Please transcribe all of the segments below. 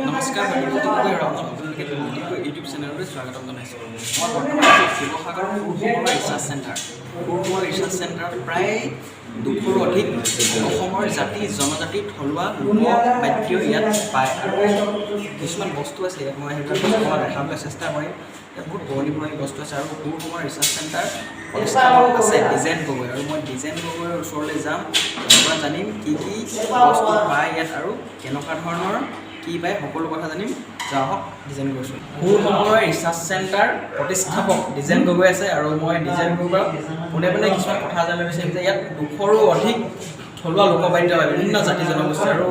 নমস্কাৰ বাণিজ্যিক আপোনালোকে ইউটিউব চেনেললৈ স্বাগতম জনাইছোঁ। মই বৰ্তমান শিৱসাগৰ সূৰসমৰ ৰিচাৰ্চ চেণ্টাৰ। সূৰসমৰ ৰিচাৰ্চ চেণ্টাৰত প্ৰায় 200ৰো অধিক অসমৰ জাতি জনজাতি থলুৱা লোকবাদ্য ইয়াত পায় আৰু কিছুমান বস্তু আছে ইয়াত মই সেইবিলাক বস্তু দেখাবলৈ চেষ্টা কৰিম। ইয়াত বহুত পুৰণি পুৰণি বস্তু আছে আৰু সূৰসমৰ ৰিচাৰ্চ চেণ্টাৰ প্ৰতিষ্ঠাপক আছে ডিজাইন গগৈ আৰু মই ডিজাইন গগৈৰ ওচৰলৈ যাম, মই জানিম কি কি বস্তু পায় ইয়াত আৰু কেনেকুৱা ধৰণৰ কি পায় সকলো কথা জানিম। যাওক ডিজাইন গগৈ সূৰসমৰ ৰিচাৰ্চ চেণ্টাৰ প্ৰতিষ্ঠাপক ডিজাইন গগৈ আছে আৰু মই ডিজাইন গগৈৰ পোনে পোনে কিছুমান কথা জানিব বিচাৰিম যে ইয়াত 200ৰো অধিক থলুৱা লোকবাদ্য পায় বিভিন্ন জাতি জনগোষ্ঠী আৰু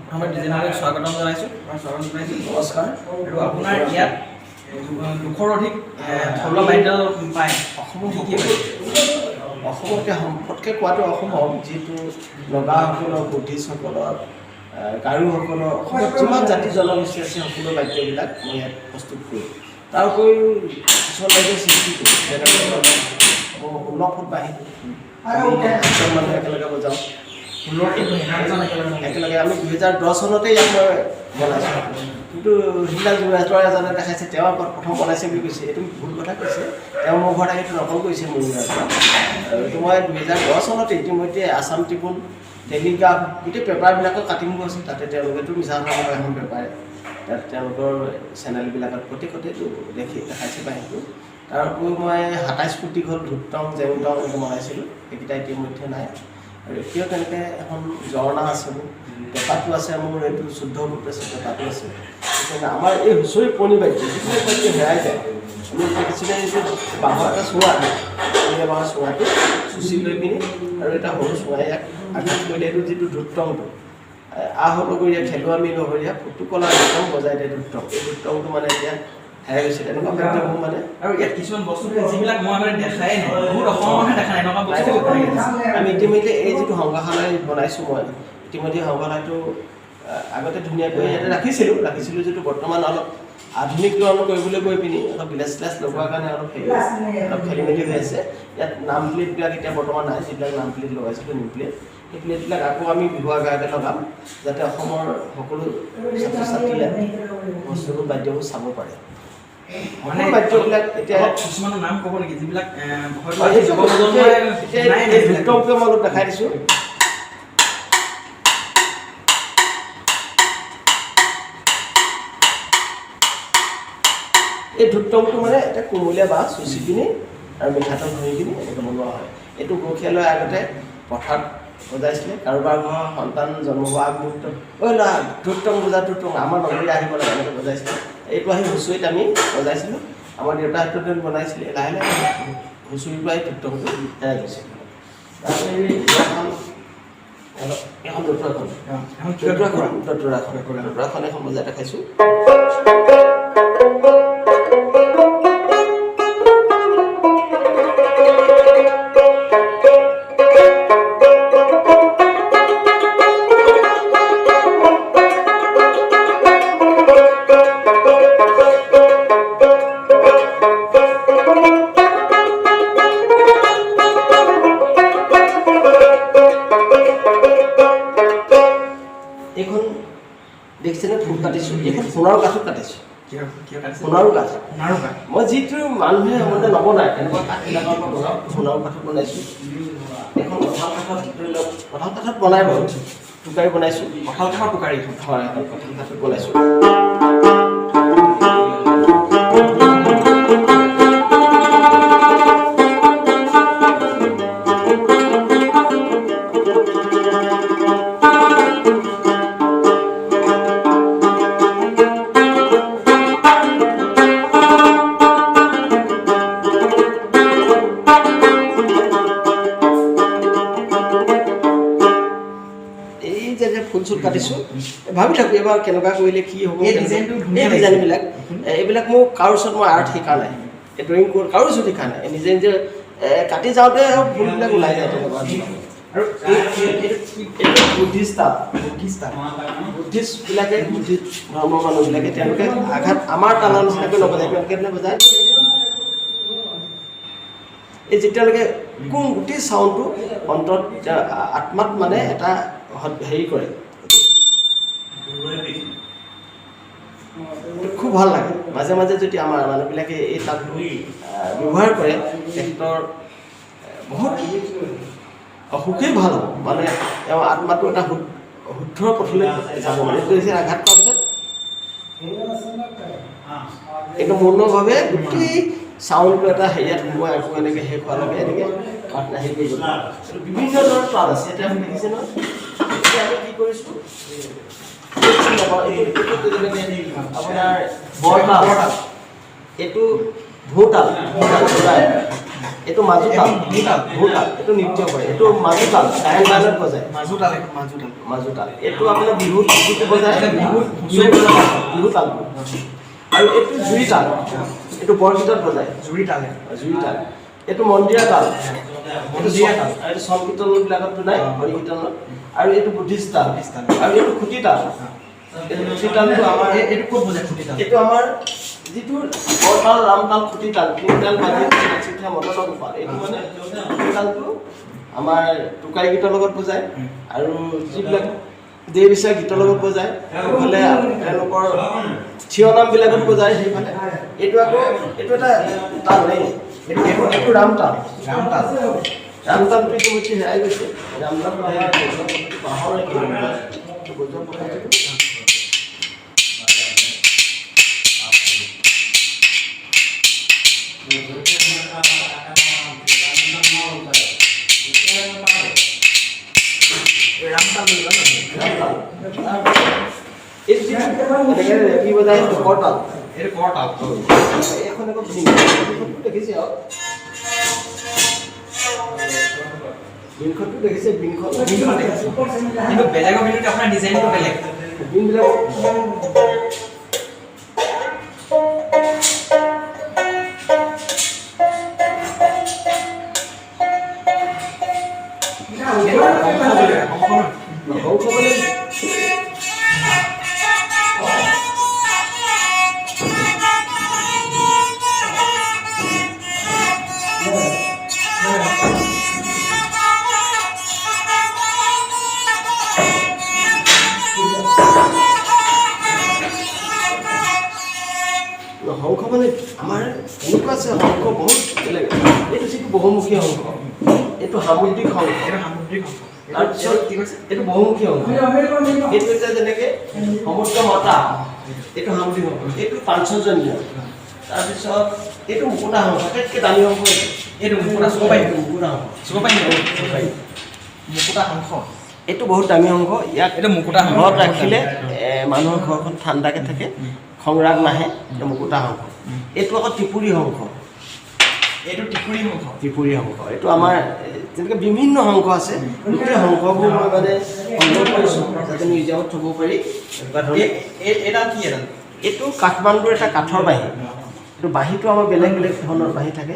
প্ৰথমে ডিজাইন গগৈক স্বাগতম জনাইছোঁ। নমস্কাৰ। আৰু আপোনাৰ ইয়াত 200ৰো অধিক থলুৱা বাদ্য পায়। অসমত কি কি পায়? অসমতে সম্পদকৈ কোৱাটো অসম্ভৱ, যিহেতু নগাসকলৰ বুদ্ধিষ্টসকলৰ গাৰোসকলৰ অসমত যিমান জাতি জনগোষ্ঠী আছে সকলো বাদ্যবিলাক মই ইয়াত প্ৰস্তুত কৰোঁ। তাৰ উপৰিও কিছুমান বাদ্য সৃষ্টি কৰোঁ, যেনেকৈ 16 ফুট বাঁহী সাতজন মানুহ একেলগে বজাওঁ। 16 একেলগে আমি 2010 চনতে ইয়াত মই বনাইছোঁ, কিন্তু সেইবিলাক যোৰহাটৰ এজনে দেখাইছে, তেওঁ প্ৰথম বনাইছে বুলি কৈছে। এইটো ভুল কথা কৈছে, তেওঁ মোৰ ঘৰত সেইটো নকল কৰিছে মোৰ পৰা। এইটো মই 2010 চনতে ইতিমধ্যে আছাম ট্ৰিবিউন, টেলিগ্ৰাফ গোটেই পেপাৰবিলাকত কাটিংবোৰ আছে, তাতে তেওঁলোকেতো মিছা ধৰণৰ এখন পেপাৰে তাত তেওঁলোকৰ চেনেলবিলাকত প্ৰত্যেকতেতো দেখাইছে বাহিৰটো। তাৰ উপৰিও মই 27 ফুটি হ'ল ধুপটং জেংটং এইটো বনাইছিলোঁ, সেইকেইটা ইতিমধ্যে নাই। আৰু এতিয়াও তেনেকৈ এখন ঝৰ্ণা আছে, মোৰ পেপাৰটো আছে, মোৰ এইটো 14 ফুট আছে পেপাৰটো আছে। আমাৰ এই হুঁচৰি পুৰণি বাদ্য যিবিলাক বাদ্য হেৰাই যায়, আমি দেখিছিলে এইটো বাঁহৰ এটা চুঙা, বাঁহৰ চুঙাটো চুচি লৈ পিনি আৰু এটা সৰু চুঙা ইয়াক আঘাত কৰিলে এইটো যিটো ধুপটংটো আহলগৰীয়া খেলুৱামী লহৰীয়া ফুটুকলা ধুপটং বজাই দিয়ে ধুপটং। এই ধুপটংটো মানে এতিয়া হেৰাই গৈছে, তেনেকুৱা বাদ্যবোৰ মানে। আৰু ইয়াত কিছুমান বস্তু যিবিলাক মই মানে দেখাই নাই, বহুত অসমৰ মানুহে দেখা নাই এনেকুৱা বস্তু। আমি ইতিমধ্যে এই যিটো সংগ্ৰহালয় বনাইছোঁ, মই ইতিমধ্যে সংগ্ৰহালয়টো আগতে ধুনীয়াকৈ ইয়াতে ৰাখিছিলোঁ যিটো বৰ্তমান অলপ আধুনিকীকৰণ কৰিবলৈ গৈ পিনি অলপ গ্লাছ লগোৱাৰ কাৰণে অলপ খেলি মেলি হৈ আছে। ইয়াত নাম প্লেটবিলাক এতিয়া বৰ্তমান নাই, যিবিলাক নাম প্লেট লগাইছিলোঁ নিম প্লেট, সেই প্লেটবিলাক আকৌ আমি বিহুৱাৰ কাৰণে লগাম, যাতে অসমৰ সকলো ছাত্ৰ ছাত্ৰী ইয়াত বস্তুবোৰ বাদ্যবোৰ চাব পাৰে। মানে বাদ্যবিলাক এতিয়া কিছুমানৰ নাম ক'ব নেকি যিবিলাক ধুপটংটো মই অলপ দেখাই দিছোঁ। এই ধুপটংটো মানে এটা কোমলীয়া বাঁহ চুচি পিনি আৰু মিঠাতেল ধৰি পিনি এনেকৈ বনোৱা হয়। এইটো গৰখীয়ালৈ আগতে পথাৰত বজাইছিলে, কাৰোবাৰ ঘৰৰ সন্তান জন্ম হোৱা আগমুহূৰ্তত ঐ ল'ৰা ধুপটং বজা ধুপটং, আমাৰ নগৰীয়া আহিব লাগে এনেকৈ বজাইছিলে। এইটো আহি হুঁচৰিত আমি বজাইছিলোঁ, আমাৰ দেউতাহঁতে বনাইছিলে। লাহে লাহে হুঁচৰিৰ পৰাই ধুপটংটো হেৰাই গৈছিল। তাৰপিছত এখন দতোৰাখন এখন বজাই দেখাইছোঁ। এইখন দেখিছেনে ফুল কাটিছোঁ, এইখন সোণাৰু কাঠত কাটিছোঁ। সোণাৰু কাঠ মই যিটো মানুহে মানে নবনায় তেনেকুৱা কাঠবিলাকৰ পৰা বনাওঁ, সোণাৰু কাঠত বনাইছোঁ। এইখন কঁঠাল কাঠত ধৰি লওক, কঁঠাল কাঠত বনাই বাৰু টুকাৰি বনাইছোঁ, কঁঠাল কাঠৰ টুকাৰি হয় কঁঠাল কাঠত বনাইছোঁ। ফুল চুল কাটিছোঁ, ভাবি থাকোঁ এবাৰ কেনেকুৱা কৰিলে কি হ'ব। এই ডিজাইনবিলাক এইবিলাক মোৰ কাৰো ওচৰত মই আৰ্ট শিকা নাই, এই ড্ৰয়িং কাৰো ওচৰত শিকা নাই, নিজে নিজে কাটি যাওঁতে ফুলবিলাক ওলাই যায় তেনেকুৱা। আৰু বুদ্ধিষ্টবিলাকে বুদ্ধিষ্ট ধৰ্মৰ মানুহবিলাকে তেওঁলোকে আঘাত আমাৰ তালৰ নিচিনাকৈ নবজায়, তেওঁলোকে বজায়। এই যেতিয়ালৈকে গোটেই চাউণ্ডটো অন্তত আত্মাত মানে এটা হেৰি কৰে, ভাল লাগে মাজে মাজে যদি আমাৰ মানুহবিলাকে এই তালটো ব্যৱহাৰ কৰে তেখেতৰ বহুত সুখেই ভাল হ'ব মানে তেওঁ আত্মাটো এটা শুদ্ধ পথলৈ যাব মানে এইটো হৈছে আঘাত কৰাৰ পিছত এইটো মৌনভাৱে গোটেই চাউণ্ডটো এটা হেৰিয়াত সোমোৱাই আকৌ এনেকৈ শেষ হোৱালৈকে এনেকৈ হেৰি কৰি গ'ল বিভিন্ন ধৰণৰ তাল আছে এতিয়া আমি দেখিছে নহয় এতিয়া আমি কি কৰিছোঁ আপোনাৰ বৰতাল এইটো ভোৰতাল এইটো মাজুতাল ভোৰতাল এইটো নৃত্য কৰে এইটো মাজুতাল গায়ন বায়নত বজায় মাজুতাল এইটো আপোনাৰ বিহুত বজায় বিহুতাল আৰু এইটো জুৰিতাল এইটো বৰগীতত বজায় জুৰিতাল এইটো মন্দিৰা তাল এইটো এইটো সংকীৰ্তনবিলাকতো নাই হৰিকীৰ্তনত আৰু এইটো বুদ্ধিষ্ট তাল আৰু এইটো খুটিতাল এইটো খুটিতালটো আমাৰ এইটো ক'ত বজায় খুটিতাল এইটো আমাৰ যিটো বৰতাল ৰামতাল খুটিতাল তিনিতাল বাজি চিঠা মদন গোপাল এইটো মানে খুটিতালটো আমাৰ টোকাৰী গীতৰ লগত বজায় আৰু যিবিলাক দেহ বিচাৰ গীতৰ লগত বজায় সেইফালে তেওঁলোকৰ থিয় নামবিলাকত বজায় সেইফালে এইটো আকৌ এইটো এটা তাল নেই এইটো ৰামতালটো ইতিমধ্যে হেৰাই গৈছে ৰামতালটো বাঁহৰ কি বজায় কৰতাল এইটো কৰতাল এখন আকৌ দেখিছে আৰু বিনখনটো দেখিছে বিনখন দেখিছে কিন্তু বেলেগৰ ভিতৰত আপোনাৰ ডিজাইনটো বেলেগ বিনবিলাক শংখ মানে আমাৰ এনেকুৱা আছে শংখ বহুত বেলেগ এইটো যিটো বহুমুখী শংখ এইটো সামুদ্ৰিক শংখ তাৰপিছত এইটো বহুমুখী শংখ এইটো এতিয়া যেনেকৈ সমুদ্ৰ মতা এইটো সামুদ্ৰিক শংখ এইটো পাঞ্চজনীয় তাৰপিছত এইটো মুকুতা শংখ আটাইতকৈ দামী শংখ এইটো মুকুতা চুব পাৰিম মুকুতা শংখ এইটো বহুত দামী শংখ ইয়াক এইটো মুকুতা ঘৰত ৰাখিলে মানুহৰ ঘৰখন ঠাণ্ডাকৈ থাকে খংৰাগ নাহে এইটো মুকুতা শংখ এইটো আকৌ ত্ৰিপুৰী শংখ এইটো ত্ৰিপুৰী শংখ এইটো আমাৰ তেনেকৈ বিভিন্ন শংখ আছে গোটেই শংখবোৰ মই মানে সংগ্ৰহ কৰিছোঁ যাতে মিউজিয়ামত থ'ব পাৰি এডাল কি এডাল এইটো কাঠমাণ্ডুৰ এটা কাঠৰ বাঁহী এইটো বাঁহীটো আমাৰ বেলেগ বেলেগ ধৰণৰ বাঁহী থাকে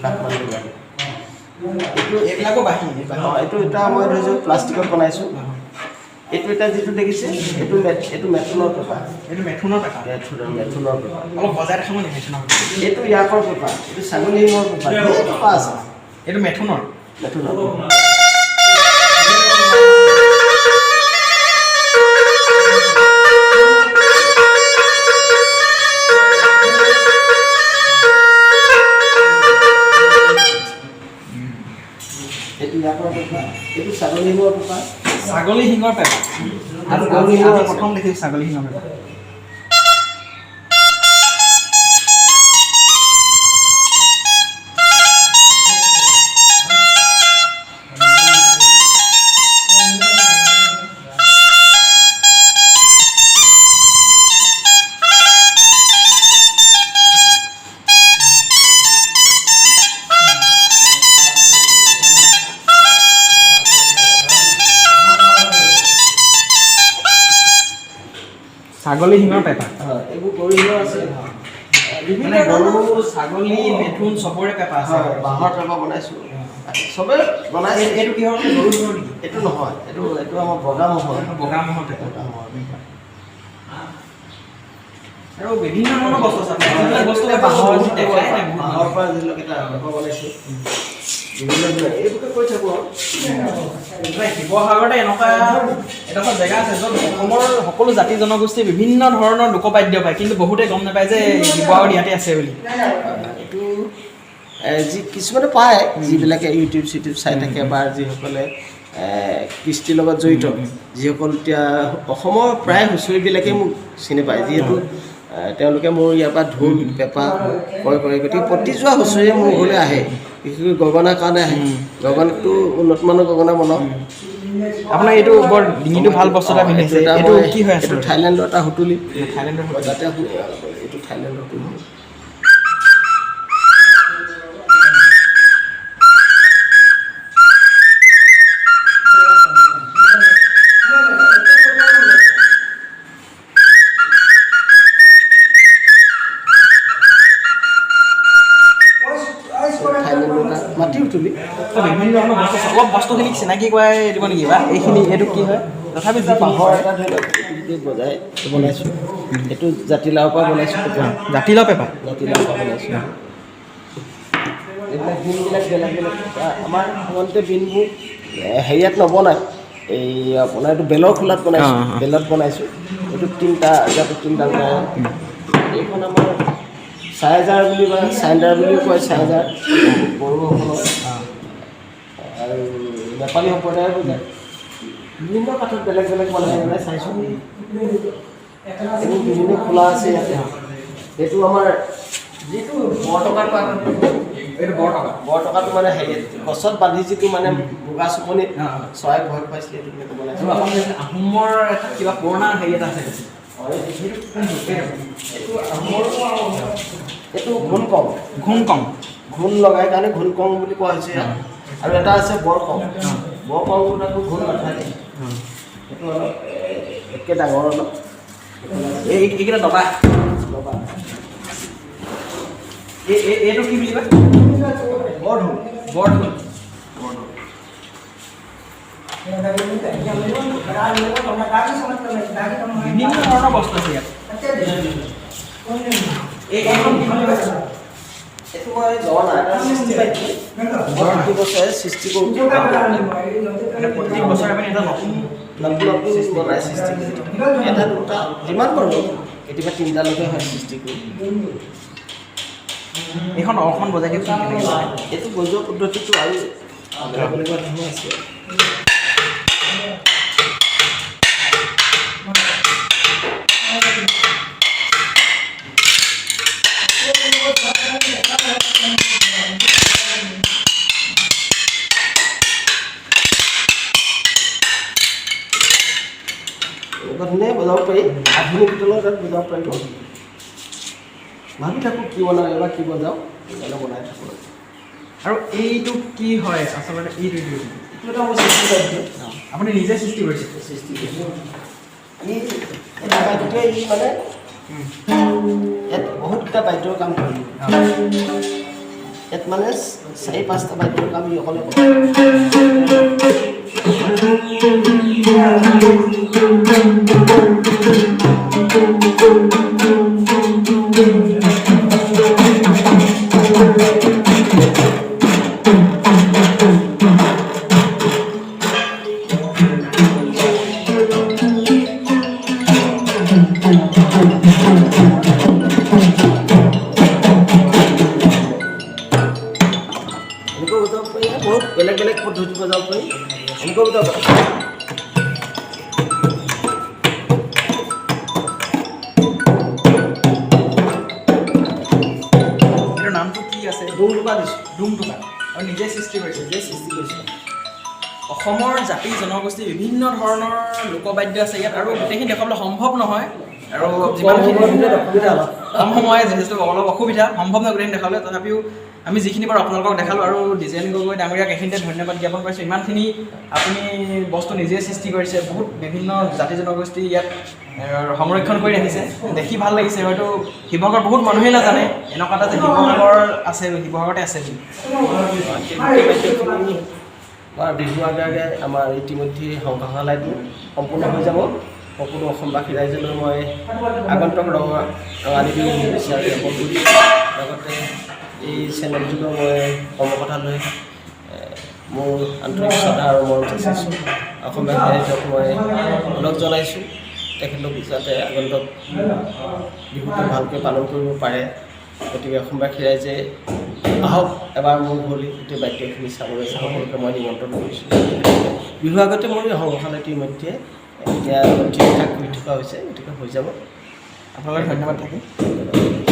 কাঠমাণ্ডুৰ বাঁহী এইটো এইবিলাকো বাঁহী এইটো এটা মই ধৰিছোঁ প্লাষ্টিকত বনাইছোঁ এইটো এটা যিটো দেখিছে এইটো মেথুনৰ পেপা এইটো মেথুনৰ পেপা অলপ বজাই দেখাব নেকি এইটো ইয়াকৰ পেপা এইটো ছাগলী শিঙৰ পেপা আছে এইটো মেথুনৰ এইটো ইয়াকৰ পেপা এইটো ছাগলী শিঙৰ পেপা ছাগলী শিঙৰ পেপা আৰু প্ৰথম দেখিছোঁ ছাগলী শিঙৰ পেপা ছাগলী শিঙৰ পেপা এইবোৰ গৰু শিঙৰ আছে বিভিন্ন ধৰণৰ ছাগলী মেথুন চবৰে পেপা আছে বাঁহৰ পেপা বনাইছোঁ চবে বনাইছে এইটো কিহৰ গৰু শিঙৰ নেকি এইটো নহয় এইটো আমাৰ বগা মহৰ পেপা আৰু বিভিন্ন ধৰণৰ বস্তু আছে বাঁহৰ পৰা যিবিলাক এটা পেপা বনাইছোঁ বিভিন্ন এইবোৰকে কৈ থাকোঁ আৰু শিৱসাগৰতে এনেকুৱা এডোখৰ জেগা আছে য'ত অসমৰ সকলো জাতি জনগোষ্ঠীৰ বিভিন্ন ধৰণৰ লোকবাদ্য পায়, কিন্তু বহুতে গম নাপায় যে শিৱসাগৰ ইয়াতে আছে বুলি। এইটো যি কিছুমানে পায়, যিবিলাকে ইউটিউব চাই থাকে বা যিসকলে কৃষ্টিৰ লগত জড়িত, যিসকল এতিয়া অসমৰ প্ৰায় হুঁচৰিবিলাকেই মোক চিনি পায়, যিহেতু তেওঁলোকে মোৰ ইয়াৰ পৰা ঢোল পেঁপা ক্ৰয় কৰে, গতিকে প্ৰতি যোৱা হুঁচৰিয়ে মোৰ ঘৰলৈ আহে, বিশেষকৈ গগনাৰ কাৰণে আহে। গগনাটো উন্নতমানৰ গগনা বনাওঁ। আপোনাৰ এইটো বৰ ডিঙিটো ভাল বস্তু এটা পিন্ধিছে, এইটো কি হয় আছে? এইটো থাইলেণ্ডৰ এটা সুতুলি। থাইলেণ্ডৰ যাতে এইটো থাইলেণ্ডৰ সুতুলি। মাটি উতুলি বিভিন্ন ধৰণৰ বস্তু, অলপ বস্তুখিনিক চিনাকি কৰাই দিব নেকি? বা এইখিনি এইটো কি হয়? তথাপি যি বাঁহৰ এটা ধৰি লওক এইটো বজাই বনাইছোঁ। এইটো জাতিলাওৰ পৰা বনাইছোঁ। জাতিলাও পেঁপা, জাতিলাওৰ পৰা বনাইছোঁ। এইবিলাক বিনবিলাক বেলেগ বেলেগ। আমাৰ সাধাৰণতে বিনবোৰ হেৰিয়াত নবনায়, এই আপোনাৰ এইটো বেলৰ খোলাত বনাইছোঁ। বেলত বনাইছোঁ। এইটো তিনিটা এইখন আমাৰ চাইজাৰ বুলি কয়, চাইণ্ডাৰ বুলিও কয়, চাইজাৰ বড়োসকলৰ আৰু নেপালী সম্প্ৰদায়ৰ বুজায়। বিভিন্ন কাঠত বেলেগ বেলেগ বনাই চাইছোঁ। এইবোৰ বিভিন্ন খোলা আছে ইয়াতে। সেইটো আমাৰ যিটো বৰটকাৰ এইটো বৰটকাটো মানে হেৰি গছত বান্ধি যিটো মানে মুগা চুপনিত চৰাই ভয় খুৱাইছিলে, এইটো বনাইছোঁ। আহোমৰ এটা কিবা পুৰণা হেৰি এটা আছে, এইটো ঘোণ ঘোণ লগাই কাৰণে ঘোণ কং বুলি কোৱা হৈছে। আৰু এটা আছে বৰকং। বৰকংটো আকৌ ঘোণ নাথাকে, সেইটো অলপ একে ডাঙৰ অলপ। এইকেইটা দবা এইটো কি বুলি কয়? বৰঢোল। বিভিন্ন ধৰণৰ বস্তু আছে ইয়াত। এইখন কি বুলি কয়? এইটো মই জনা এটা সৃষ্টি পাইছোঁ। প্ৰতি বছৰে সৃষ্টি কৰোঁ। প্ৰত্যেক বছৰে আপুনি এটা নতুন বনাই সৃষ্টি কৰি এটা দুটা যিমান পাৰোঁ, কেতিয়াবা তিনিটালৈকে হয় সৃষ্টি কৰোঁ। এইখন অখন বজাই দিয়কচোন। এইটো বজোৱা পদ্ধতিটো আৰু বেলেগ ধৰণৰ আছে। ধুনীয়াই বজাব পাৰি, আধুনিক ভিতৰত তাত বজাব পাৰিব। ভাবি থাকোঁ কি বনাওঁ, এবাৰ কি বজাওঁ, বনাই থাকোঁ। আৰু এইটো কি হয় আচলতে? এইটো এটা মই সৃষ্টি কৰিছোঁ। আপুনি নিজে সৃষ্টি কৰিছে? সৃষ্টি কৰিছোঁ। এই বাদ্যটোৱে ই মানে ইয়াত বহুতটা বাদ্যৰ কাম কৰে। ইয়াত মানে 4-5টা বাদ্যৰ কাম ই অকলে কৰে। এনেকৈ বজাব পাৰি, বহুত বেলেগ বেলেগ পদ্ধতি বজাব পাৰি। এনেকৈ বজাব পাৰি। এইটোৰ নামটো কি আছে? ডুমটুকা দিছোঁ। ডুমটুকা। আৰু নিজে সৃষ্টি কৰিছে? নিজে সৃষ্টি কৰিছোঁ। অসমৰ জাতি জনগোষ্ঠীৰ বিভিন্ন ধৰণৰ লোকবাদ্য আছে ইয়াত, আৰু গোটেইখিনি দেখাবলৈ সম্ভৱ নহয়। আৰু যিমানখিনি অসুবিধা অলপ কম সময়ে যিহেতু অলপ অসুবিধা, সম্ভৱ নহয় গোটেইখিনি দেখাবলৈ। তথাপিও আমি যিখিনি বাৰু আপোনালোকক দেখালোঁ, আৰু ডিজেন গগৈ ডাঙৰীয়াক এইখিনিতে ধন্যবাদ জ্ঞাপন কৰিছোঁ। ইমানখিনি আপুনি বস্তু নিজে সৃষ্টি কৰিছে, বহুত বিভিন্ন জাতি জনগোষ্ঠী ইয়াত সংৰক্ষণ কৰি ৰাখিছে, দেখি ভাল লাগিছে। হয়তো শিৱসাগৰ বহুত মানুহেই নাজানে এনেকুৱা এটা যে শিৱসাগৰতে আছে বুলি। বিহু আগে আগে আমাৰ ইতিমধ্যে সংগ্ৰহালয়টো সম্পূৰ্ণ হৈ যাব। সকলো অসমবাসী ৰাইজলৈ মই আগন্তুক ৰঙালী বিহু শুভেচ্ছা জ্ঞাপন কৰিছোঁ। লগতে এই চেনেলটোতো মই কৰ্মকথালৈ মোৰ আন্তৰিক শ্ৰদ্ধা আৰু মৰম যাচিছোঁ। অসমীয়া সাহিত্যক মই অনুৰোধ জনাইছোঁ তেখেতলোক যাতে আগন্তুক বিহুটো ভালকৈ পালন কৰিব পাৰে। গতিকে অসমবাসী ৰাইজে আহক এবাৰ মোৰ ঘৰলৈ গোটেই বাদ্যখিনি চাবলৈ সকলোকে মই নিমন্ত্ৰণ কৰিছোঁ। বিহু আগতে মোৰ সংগ্ৰহালয়টো ইতিমধ্যে এতিয়া ঠিক ঠাক কৰি থকা হৈছে, গতিকে হৈ যাব। আপোনালোকে ধন্যবাদ থাকিল।